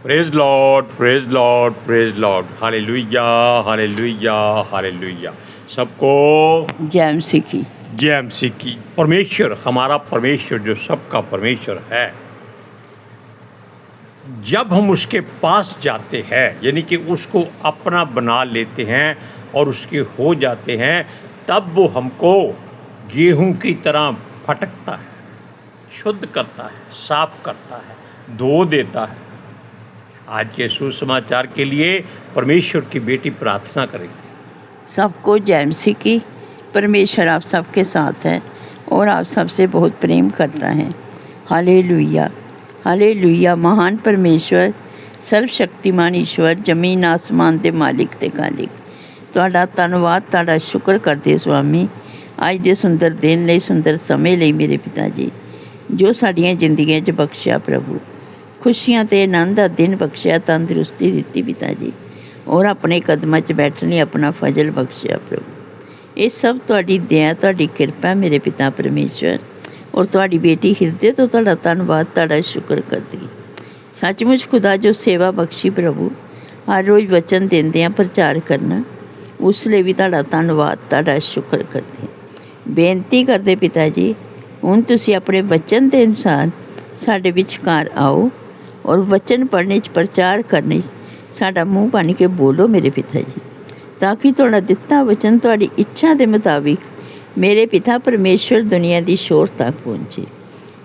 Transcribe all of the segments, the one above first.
Praise Lord, praise Lord, praise Lord. Hallelujah, hallelujah, hallelujah. सबको जय मसीह की। जय मसीह की। परमेश्वर, हमारा परमेश्वर जो सबका परमेश्वर है, जब हम उसके पास जाते हैं, यानी कि उसको अपना बना लेते हैं और उसके हो जाते हैं, तब वो हमको गेहूं की तरह फटकता है, शुद्ध करता है, साफ करता है, धो देता है। आज के सुसमाचार के लिए परमेश्वर की बेटी प्रार्थना करेगी। सबको जय मसीह की। परमेश्वर आप सबके साथ है और आप सबसे बहुत प्रेम करता है। Hallelujah, hallelujah. महान परमेश्वर, सर्वशक्तिमान ईश्वर, जमीन आसमान के मालिक ते खालिक, तुहाडा धन्नवाद, तुहाडा शुक्र करते स्वामी, अज दे सुंदर दिन लई, सुंदर समय लई मेरे पिता जी, जो साड़ियाँ जिंदगियां च बख्शिया प्रभु, खुशियां ते आनंद दा दिन बख्शिया, तंदुरुस्ती दित्ती पिता जी, और अपने कदमां च बैठने अपना फजल बख्शिया प्रभु। ये सब तुहाडी दया, तुहाडी किरपा मेरे पिता परमेश्वर, और तुहाडी बेटी हिरदे तो तुहाडा धन्नवाद, तुहाडा शुक्र करदी। सचमुच खुदा जो सेवा बख्शी प्रभु, हर रोज़ वचन देंदियां प्रचार करना, उस लिए भी तुहाडा धन्नवाद, तुहाडा शुक्र करदी। बेनती करदे पिता जी, हुण तुसीं अपने वचन के अनुसार साडे विचकार आओ और वचन पढ़ने च, प्रचार करने साडा मुँह बन के बोलो मेरे पिता जी, ताकि तुहाडा दिता वचन तुहाडी इच्छा के मुताबिक मेरे पिता परमेश्वर दुनिया की शोर तक पहुँचे।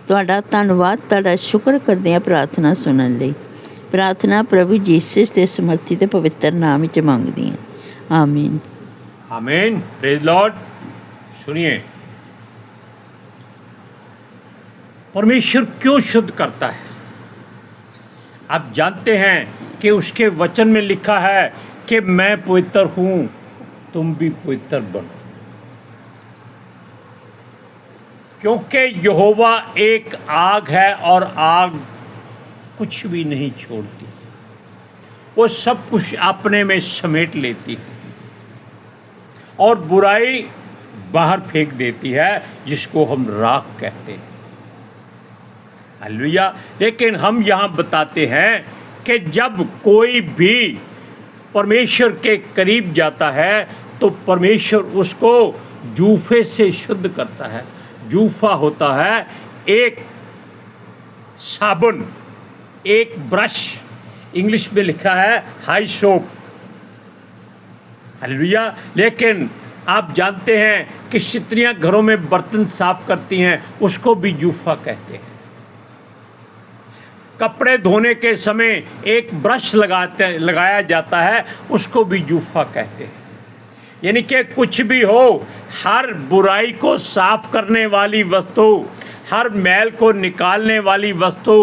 तुहाडा धन्नवाद, तुहाडा शुक्र करदे हां प्रार्थना सुनन लई। प्रार्थना प्रभु जीसस के समर्थी ते पवित्र नाम विच मंगदी हां, आमीन। आमीन। Praise Lord. सुनिए, परमेश्वर क्यों शुद्ध करता है? आप जानते हैं कि उसके वचन में लिखा है कि मैं पवित्र हूं, तुम भी पवित्र बनो। क्योंकि यहोवा एक आग है और आग कुछ भी नहीं छोड़ती, वो सब कुछ अपने में समेट लेती है और बुराई बाहर फेंक देती है, जिसको हम राख कहते हैं। हालेलुया। लेकिन हम यहाँ बताते हैं कि जब कोई भी परमेश्वर के करीब जाता है तो परमेश्वर उसको जूफे से शुद्ध करता है। जूफा होता है एक साबुन, एक ब्रश, इंग्लिश में लिखा है हाई सोप। हालेलुया। लेकिन आप जानते हैं कि स्त्रियां घरों में बर्तन साफ करती हैं, उसको भी जूफा कहते हैं। कपड़े धोने के समय एक ब्रश लगाया जाता है, उसको भी जूफा कहते हैं। यानी कि कुछ भी हो, हर बुराई को साफ करने वाली वस्तु, हर मैल को निकालने वाली वस्तु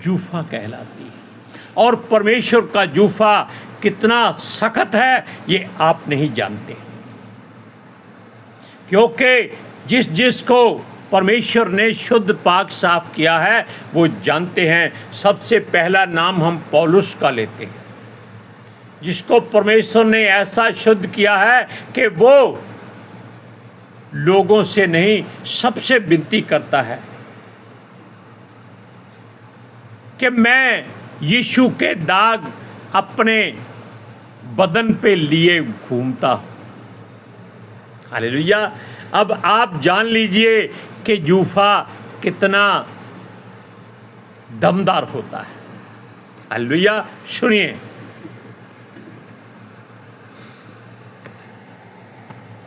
जूफा कहलाती है। और परमेश्वर का जूफा कितना सख्त है ये आप नहीं जानते, क्योंकि जिसको परमेश्वर ने शुद्ध पाक साफ किया है वो जानते हैं। सबसे पहला नाम हम पौलुस का लेते हैं, जिसको परमेश्वर ने ऐसा शुद्ध किया है कि वो लोगों से नहीं, सबसे विनती करता है कि मैं यीशु के दाग अपने बदन पे लिए घूमता हूँ। हालेलुया। अब आप जान लीजिए कि जूफा कितना दमदार होता है। हालेलुया। सुनिए,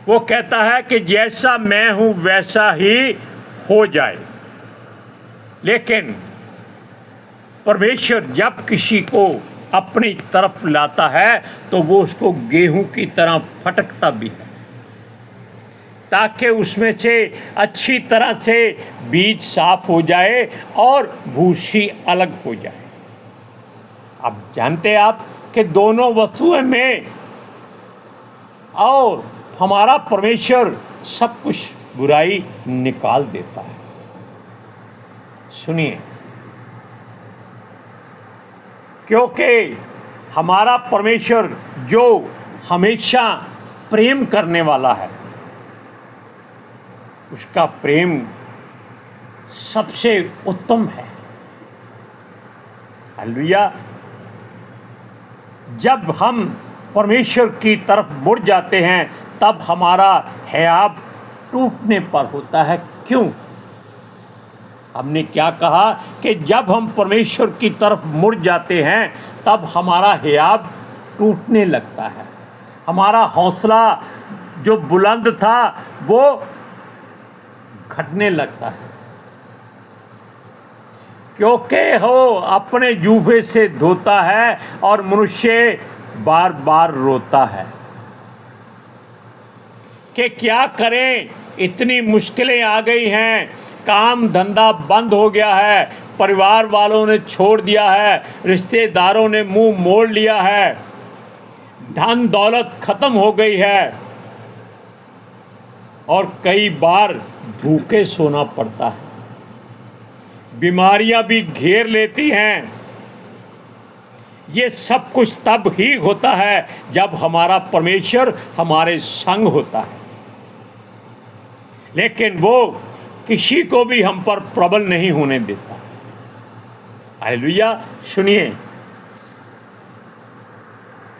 वो कहता है कि जैसा मैं हूं वैसा ही हो जाए। लेकिन परमेश्वर जब किसी को अपनी तरफ लाता है तो वो उसको गेहूं की तरह फटकता भी है, ताकि उसमें से अच्छी तरह से बीज साफ हो जाए और भूसी अलग हो जाए। अब जानते हैं आप कि दोनों वस्तुएं में और हमारा परमेश्वर सब कुछ बुराई निकाल देता है। सुनिए, क्योंकि हमारा परमेश्वर जो हमेशा प्रेम करने वाला है, उसका प्रेम सबसे उत्तम है। हालेलुया। जब हम परमेश्वर की तरफ मुड़ जाते हैं तब हमारा हियाव टूटने पर होता है। क्यों? हमने क्या कहा कि जब हम परमेश्वर की तरफ मुड़ जाते हैं तब हमारा हियाव टूटने लगता है। हमारा हौसला जो बुलंद था वो घटने लगता है, क्योंकि हो अपने जूफे से धोता है और मनुष्य बार बार रोता है कि क्या करें, इतनी मुश्किलें आ गई हैं, काम धंधा बंद हो गया है, परिवार वालों ने छोड़ दिया है, रिश्तेदारों ने मुंह मोड़ लिया है, धन दौलत खत्म हो गई है और कई बार भूखे सोना पड़ता है, बीमारियां भी घेर लेती हैं। ये सब कुछ तब ही होता है जब हमारा परमेश्वर हमारे संग होता है, लेकिन वो किसी को भी हम पर प्रबल नहीं होने देता। हालेलुया। सुनिए,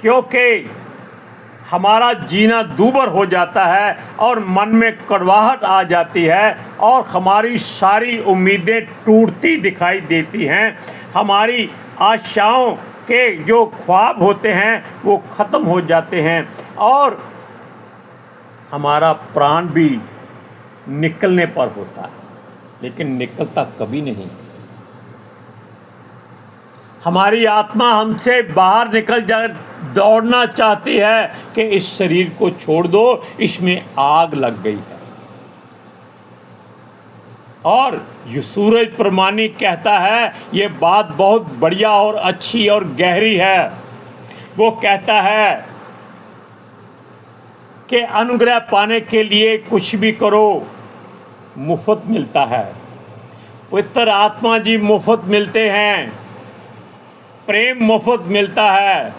क्योंकि हमारा जीना दूभर हो जाता है और मन में कड़वाहट आ जाती है और हमारी सारी उम्मीदें टूटती दिखाई देती हैं, हमारी आशाओं के जो ख्वाब होते हैं वो ख़त्म हो जाते हैं और हमारा प्राण भी निकलने पर होता है, लेकिन निकलता कभी नहीं। हमारी आत्मा हमसे बाहर निकल जा दौड़ना चाहती है कि इस शरीर को छोड़ दो, इसमें आग लग गई है। और ये सूरज प्रमाणी कहता है, ये बात बहुत बढ़िया और अच्छी और गहरी है। वो कहता है कि अनुग्रह पाने के लिए कुछ भी करो, मुफ्त मिलता है। पवित्र आत्मा जी मुफ्त मिलते हैं, प्रेम मुफ्त मिलता है,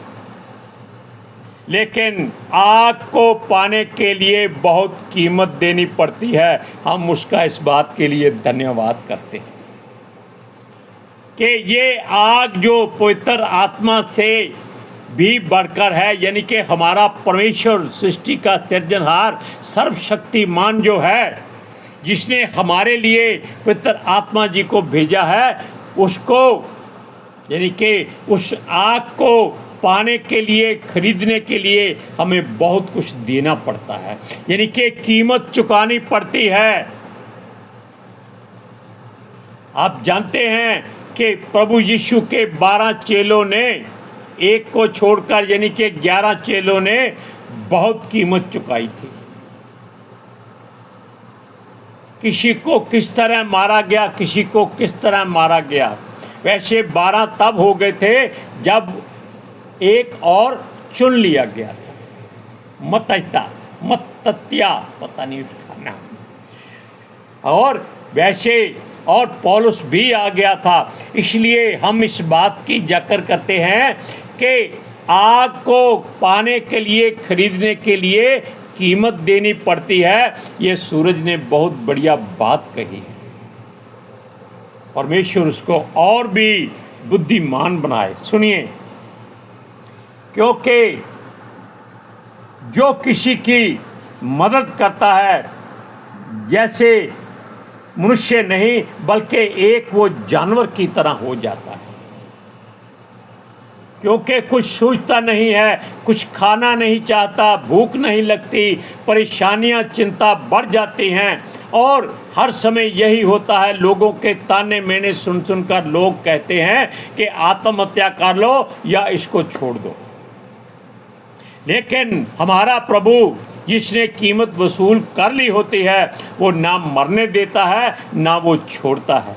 लेकिन आग को पाने के लिए बहुत कीमत देनी पड़ती है। हम उसका इस बात के लिए धन्यवाद करते हैं कि ये आग जो पवित्र आत्मा से भी बढ़कर है, यानी कि हमारा परमेश्वर सृष्टि का सृजनहार सर्वशक्तिमान जो है, जिसने हमारे लिए पवित्र आत्मा जी को भेजा है, उसको यानी कि उस आग को पाने के लिए, खरीदने के लिए हमें बहुत कुछ देना पड़ता है, यानी कि कीमत चुकानी पड़ती है। आप जानते हैं कि प्रभु यीशु के 12 चेलों ने एक को छोड़कर यानी कि 11 चेलों ने बहुत कीमत चुकाई थी। किसी को किस तरह मारा गया, किसी को किस तरह मारा गया। वैसे 12 तब हो गए थे जब एक और चुन लिया गया था, मत्तत्या, पता नहीं उसका नाम, और वैसे और पौलुस भी आ गया था। इसलिए हम इस बात की जिक्र करते हैं कि आग को पाने के लिए, खरीदने के लिए कीमत देनी पड़ती है। ये सूरज ने बहुत बढ़िया बात कही है। परमेश्वर उसको और भी बुद्धिमान बनाए। सुनिए, क्योंकि जो किसी की मदद करता है, जैसे मनुष्य नहीं बल्कि एक वो जानवर की तरह हो जाता है, क्योंकि कुछ सोचता नहीं है, कुछ खाना नहीं चाहता, भूख नहीं लगती, परेशानियां, चिंता बढ़ जाती हैं और हर समय यही होता है। लोगों के ताने मैंने सुन सुनकर लोग कहते हैं कि आत्महत्या कर लो या इसको छोड़ दो, लेकिन हमारा प्रभु जिसने कीमत वसूल कर ली होती है, वो ना मरने देता है ना वो छोड़ता है।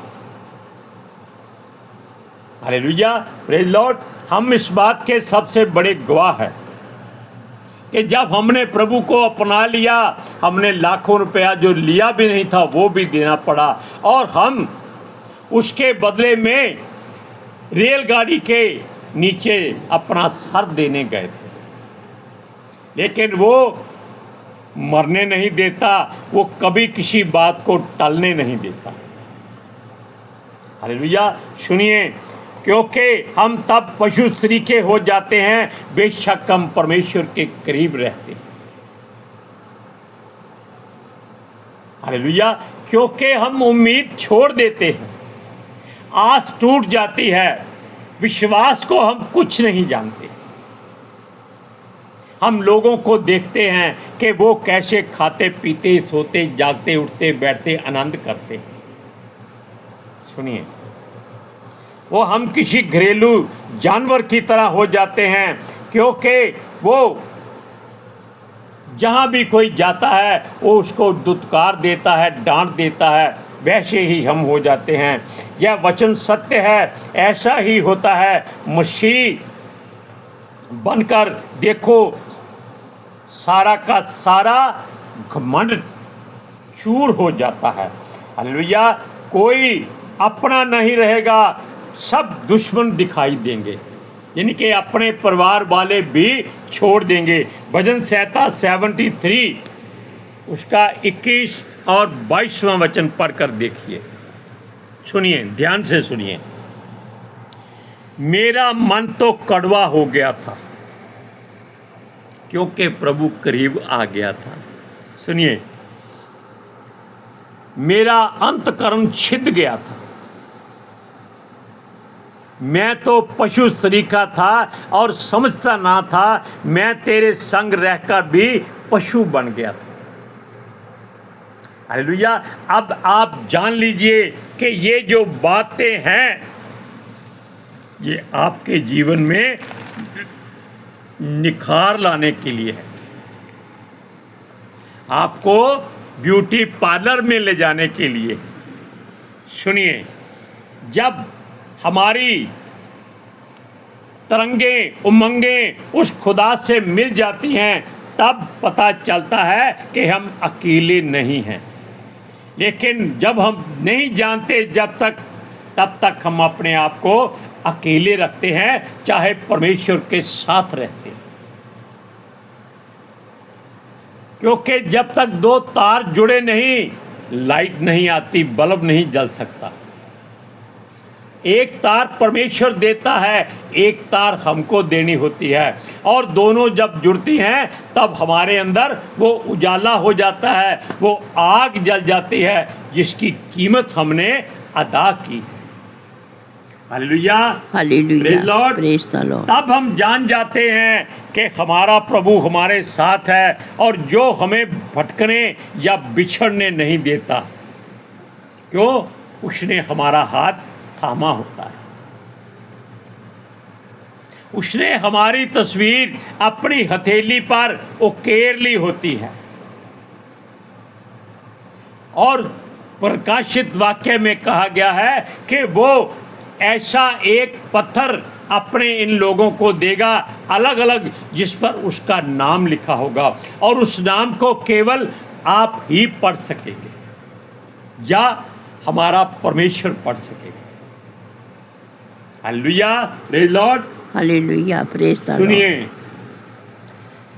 Hallelujah, praise Lord. हम इस बात के सबसे बड़े गवाह हैं कि जब हमने प्रभु को अपना लिया, हमने लाखों रुपया जो लिया भी नहीं था वो भी देना पड़ा, और हम उसके बदले में रेलगाड़ी के नीचे अपना सर देने गए थे, लेकिन वो मरने नहीं देता, वो कभी किसी बात को टलने नहीं देता। हालेलुया। सुनिए, क्योंकि हम तब पशु सरीखे हो जाते हैं, बेशक हम परमेश्वर के करीब रहते हैं। हालेलुया। क्योंकि हम उम्मीद छोड़ देते हैं, आस टूट जाती है, विश्वास को हम कुछ नहीं जानते। हम लोगों को देखते हैं कि वो कैसे खाते पीते सोते जागते उठते बैठते आनंद करते हैं। सुनिए, वो हम किसी घरेलू जानवर की तरह हो जाते हैं, क्योंकि वो जहाँ भी कोई जाता है वो उसको दुत्कार देता है, डांट देता है, वैसे ही हम हो जाते हैं। यह वचन सत्य है, ऐसा ही होता है। मसीह बनकर देखो, सारा का सारा घमंड चूर हो जाता है। हालेलुया। कोई अपना नहीं रहेगा, सब दुश्मन दिखाई देंगे, यानी कि अपने परिवार वाले भी छोड़ देंगे। भजन संहिता 73 उसका 21 और 22वां वचन पढ़कर देखिए। सुनिए, ध्यान से सुनिए। मेरा मन तो कड़वा हो गया था, क्योंकि प्रभु करीब आ गया था। सुनिए, मेरा अंतकरण छिद गया था। मैं तो पशु सरीखा था और समझता ना था, मैं तेरे संग रहकर भी पशु बन गया था। हालेलुया। अब आप जान लीजिए कि ये जो बातें हैं, ये आपके जीवन में निखार लाने के लिए है, आपको ब्यूटी पार्लर में ले जाने के लिए। सुनिए, जब हमारी तरंगें उमंगें उस खुदा से मिल जाती हैं, तब पता चलता है कि हम अकेले नहीं हैं। लेकिन जब हम नहीं जानते, तब तक हम अपने आप को अकेले रखते हैं, चाहे परमेश्वर के साथ रहते हैं। क्योंकि जब तक दो तार जुड़े नहीं, लाइट नहीं आती, बल्ब नहीं जल सकता। एक तार परमेश्वर देता है, एक तार हमको देनी होती है, और दोनों जब जुड़ती हैं तब हमारे अंदर वो उजाला हो जाता है, वो आग जल जाती है जिसकी कीमत हमने अदा की। Hallelujah, hallelujah, praise Lord, praise the Lord. तब हम जान जाते हैं कि हमारा प्रभु हमारे साथ है, और जो हमें भटकने या बिछड़ने नहीं देता। क्यों? उसने हमारा हाथ थामा होता है, उसने हमारी तस्वीर अपनी हथेली पर उकेर ली होती है। और प्रकाशित वाक्य में कहा गया है कि वो ऐसा एक पत्थर अपने इन लोगों को देगा, अलग अलग, जिस पर उसका नाम लिखा होगा, और उस नाम को केवल आप ही पढ़ सकेंगे या हमारा परमेश्वर पढ़ सकेगा। Hallelujah, praise Lord, hallelujah, praise the Lord. सुनिए,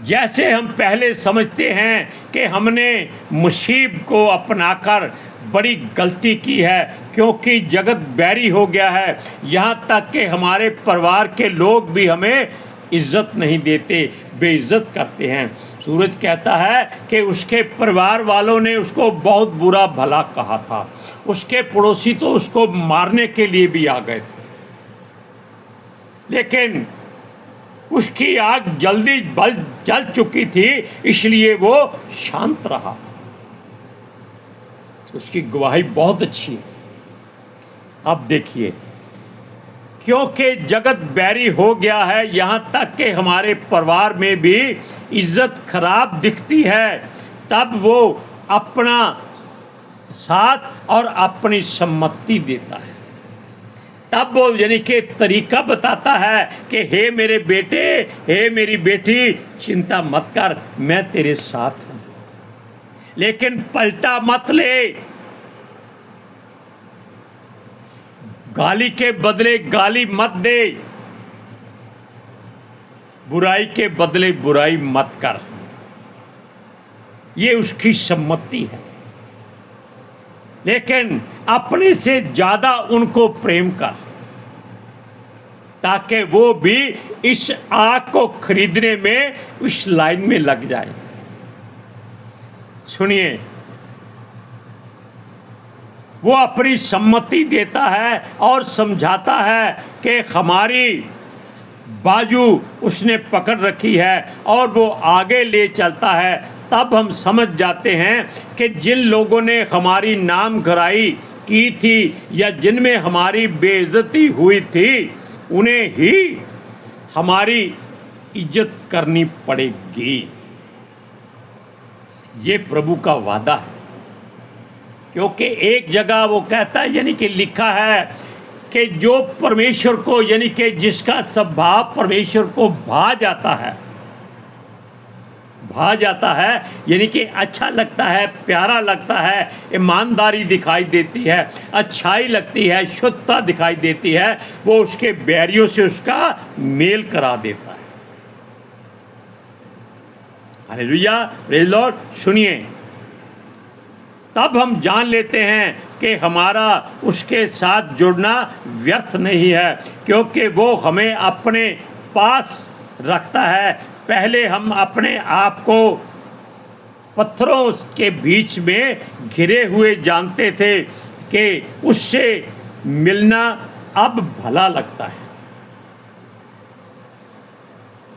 जैसे हम पहले समझते हैं कि हमने मसीह को अपनाकर बड़ी गलती की है, क्योंकि जगत बैरी हो गया है, यहाँ तक कि हमारे परिवार के लोग भी हमें इज्जत नहीं देते, बेइज्जत करते हैं। सूरज कहता है कि उसके परिवार वालों ने उसको बहुत बुरा भला कहा था, उसके पड़ोसी तो उसको मारने के लिए भी आ गए थे, लेकिन उसकी आग जल्दी जल चुकी थी, इसलिए वो शांत रहा। उसकी गवाही बहुत अच्छी है। अब देखिए, क्योंकि जगत बैरी हो गया है, यहाँ तक कि हमारे परिवार में भी इज्जत खराब दिखती है, तब वो अपना साथ और अपनी सम्मति देता है। तब वो यानी कि तरीका बताता है कि हे मेरे बेटे, हे मेरी बेटी, चिंता मत कर, मैं तेरे साथ हूँ। लेकिन पलटा मत ले, गाली के बदले गाली मत दे, बुराई के बदले बुराई मत कर। ये उसकी सम्मति है। लेकिन अपने से ज़्यादा उनको प्रेम कर। ताकि वो भी इस आग को खरीदने में उस लाइन में लग जाए। सुनिए, वो अपनी सम्मति देता है और समझाता है कि हमारी बाजू उसने पकड़ रखी है और वो आगे ले चलता है। तब हम समझ जाते हैं कि जिन लोगों ने हमारी नाम खराई की थी या जिनमें हमारी बेइज्जती हुई थी, उन्हें ही हमारी इज्जत करनी पड़ेगी। ये प्रभु का वादा है, क्योंकि एक जगह वो कहता है, यानी कि लिखा है कि जो परमेश्वर को, यानी कि जिसका स्वभाव परमेश्वर को भा जाता है, यानी कि अच्छा लगता है, प्यारा लगता है, ईमानदारी दिखाई देती है, अच्छाई लगती है, शुद्धता दिखाई देती है, वो उसके बैरियों से उसका मेल करा देता है। Hallelujah, praise Lord. सुनिए, तब हम जान लेते हैं कि हमारा उसके साथ जुड़ना व्यर्थ नहीं है, क्योंकि वो हमें अपने पास रखता है। पहले हम अपने आप को पत्थरों के बीच में घिरे हुए जानते थे कि उससे मिलना अब भला लगता है।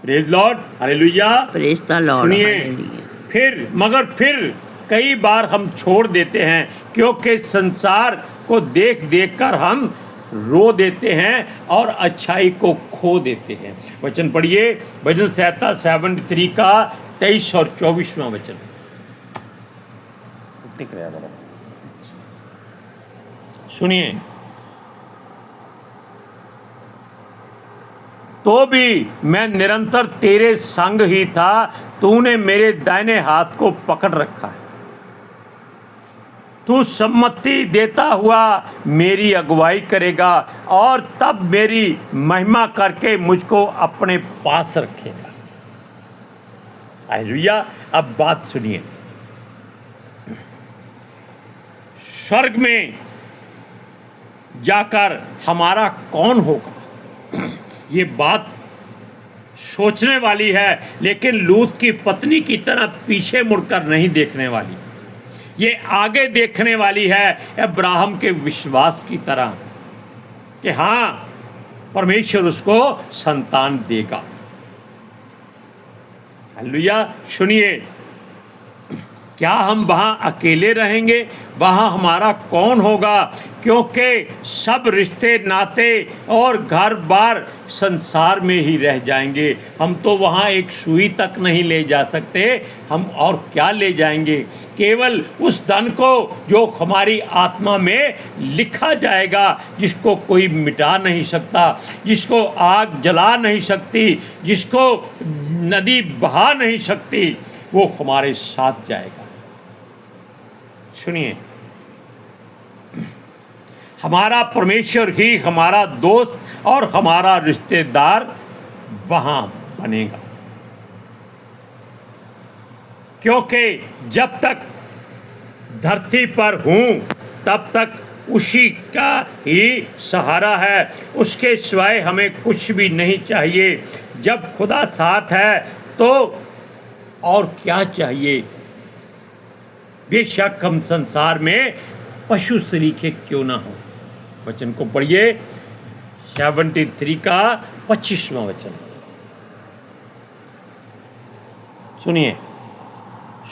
Praise Lord, hallelujah, praise the Lord. सुनिए, मगर फिर कई बार हम छोड़ देते हैं, क्योंकि संसार को देख देख कर हम रो देते हैं और अच्छाई को खो देते हैं। वचन पढ़िए, भजन संहिता 73 का 23 और 24वां वचन। दिख रहा है? सुनिए, तो भी मैं निरंतर तेरे संग ही था, तूने मेरे दाहिने हाथ को पकड़ रखा है। तू सम्मति देता हुआ मेरी अगुवाई करेगा और तब मेरी महिमा करके मुझको अपने पास रखेगा। हालेलुया। अब बात सुनिए, स्वर्ग में जाकर हमारा कौन होगा? ये बात सोचने वाली है, लेकिन लूत की पत्नी की तरह पीछे मुड़कर नहीं देखने वाली। ये आगे देखने वाली है, अब्राहम के विश्वास की तरह कि हाँ, परमेश्वर उसको संतान देगा। हालेलुया। सुनिए, क्या हम वहाँ अकेले रहेंगे? वहाँ हमारा कौन होगा? क्योंकि सब रिश्ते नाते और घर बार संसार में ही रह जाएंगे। हम तो वहाँ एक सुई तक नहीं ले जा सकते, हम और क्या ले जाएंगे? केवल उस धन को जो हमारी आत्मा में लिखा जाएगा, जिसको कोई मिटा नहीं सकता, जिसको आग जला नहीं सकती, जिसको नदी बहा नहीं सकती, वो हमारे साथ जाएगा। सुनिए, हमारा परमेश्वर ही हमारा दोस्त और हमारा रिश्तेदार वहाँ बनेगा, क्योंकि जब तक धरती पर हूँ तब तक उसी का ही सहारा है, उसके सिवाय हमें कुछ भी नहीं चाहिए। जब खुदा साथ है तो और क्या चाहिए? बेशक हम संसार में पशु सरीखे क्यों ना हो। वचन को पढ़िए, 73 का 25वां वचन। सुनिए,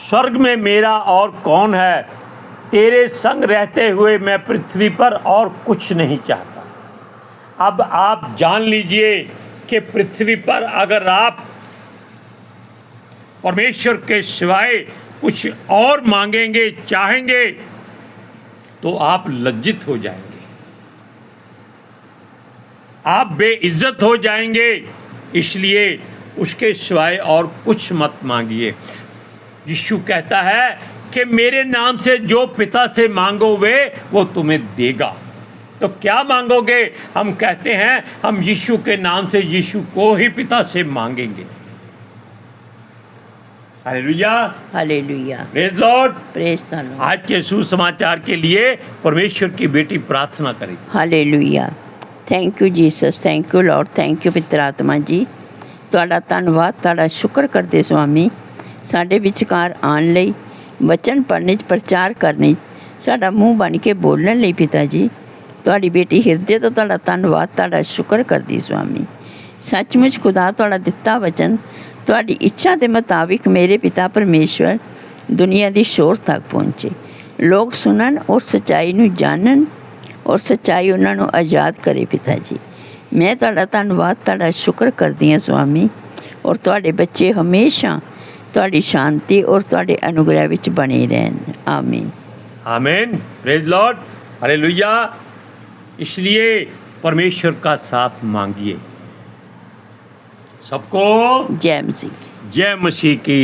स्वर्ग में मेरा और कौन है? तेरे संग रहते हुए मैं पृथ्वी पर और कुछ नहीं चाहता। अब आप जान लीजिए कि पृथ्वी पर अगर आप परमेश्वर के सिवाय कुछ और मांगेंगे, चाहेंगे, तो आप लज्जित हो जाएंगे, आप बेइज्जत हो जाएंगे। इसलिए उसके सिवाय और कुछ मत मांगिए। यीशु कहता है कि मेरे नाम से जो पिता से मांगोगे वो तुम्हें देगा। तो क्या मांगोगे? हम कहते हैं हम यीशु के नाम से यीशु को ही पिता से मांगेंगे। Hallelujah, hallelujah, praise Lord, praise the Lord. आज के सुसमाचार के लिए परमेश्वर की बेटी प्रार्थना करेगी। Hallelujah. Thank you Jesus, thank you Lord, thank you ਪਵਿੱਤਰ ਆਤਮਾ ਜੀ। ਤੁਹਾਡਾ ਧੰਨਵਾਦ, ਤੁਹਾਡਾ ਸ਼ੁਕਰ ਕਰਦੇ ਸੁਆਮੀ, ਸਾਡੇ ਵਿਚਕਾਰ ਆਉਣ ਲਈ, ਵਚਨ ਪੜ੍ਹਨੇ 'ਚ, ਪ੍ਰਚਾਰ ਕਰਨੇ 'ਚ, ਸਾਡਾ ਮੂੰਹ ਬਣ ਕੇ ਬੋਲਣ ਲਈ ਪਿਤਾ ਜੀ। ਤੁਹਾਡੀ ਬੇਟੀ ਹਿਰਦੇ ਤੋਂ ਤੁਹਾਡਾ ਧੰਨਵਾਦ, ਤੁਹਾਡਾ ਸ਼ੁਕਰ ਕਰਦੀ ਸੁਆਮੀ। ਸੱਚਮੁੱਚ ਖੁਦਾ ਤੁਹਾਡਾ ਦਿੱਤਾ ਵਚਨ ਤੁਹਾਡੀ ਇੱਛਾ ਦੇ ਮੁਤਾਬਿਕ ਮੇਰੇ ਪਿਤਾ ਪਰਮੇਸ਼ਵਰ ਦੁਨੀਆ ਦੀ ਸ਼ੋਰ ਤੱਕ ਪਹੁੰਚੇ, ਲੋਕ ਸੁਣਨ ਔਰ ਸੱਚਾਈ ਨੂੰ ਜਾਣਨ ਔਰ ਸੱਚਾਈ ਉਹਨਾਂ ਨੂੰ ਆਜ਼ਾਦ ਕਰੇ ਪਿਤਾ ਜੀ। ਮੈਂ ਤੁਹਾਡਾ ਧੰਨਵਾਦ, ਤੁਹਾਡਾ ਸ਼ੁਕਰ ਕਰਦੀ ਹਾਂ ਸੁਆਮੀ, ਔਰ ਤੁਹਾਡੇ ਬੱਚੇ ਹਮੇਸ਼ਾ ਤੁਹਾਡੀ ਸ਼ਾਂਤੀ ਔਰ ਤੁਹਾਡੇ ਅਨੁਗ੍ਰਹਿ ਵਿੱਚ ਬਣੇ ਰਹਿਣ। ਆਮੀਨ। आमीन, प्रेज लॉर्ड, हालेलुया। इसलिए परमेश्वर का साथ मांगिए। सबको जय मसीह। जय मसीह की।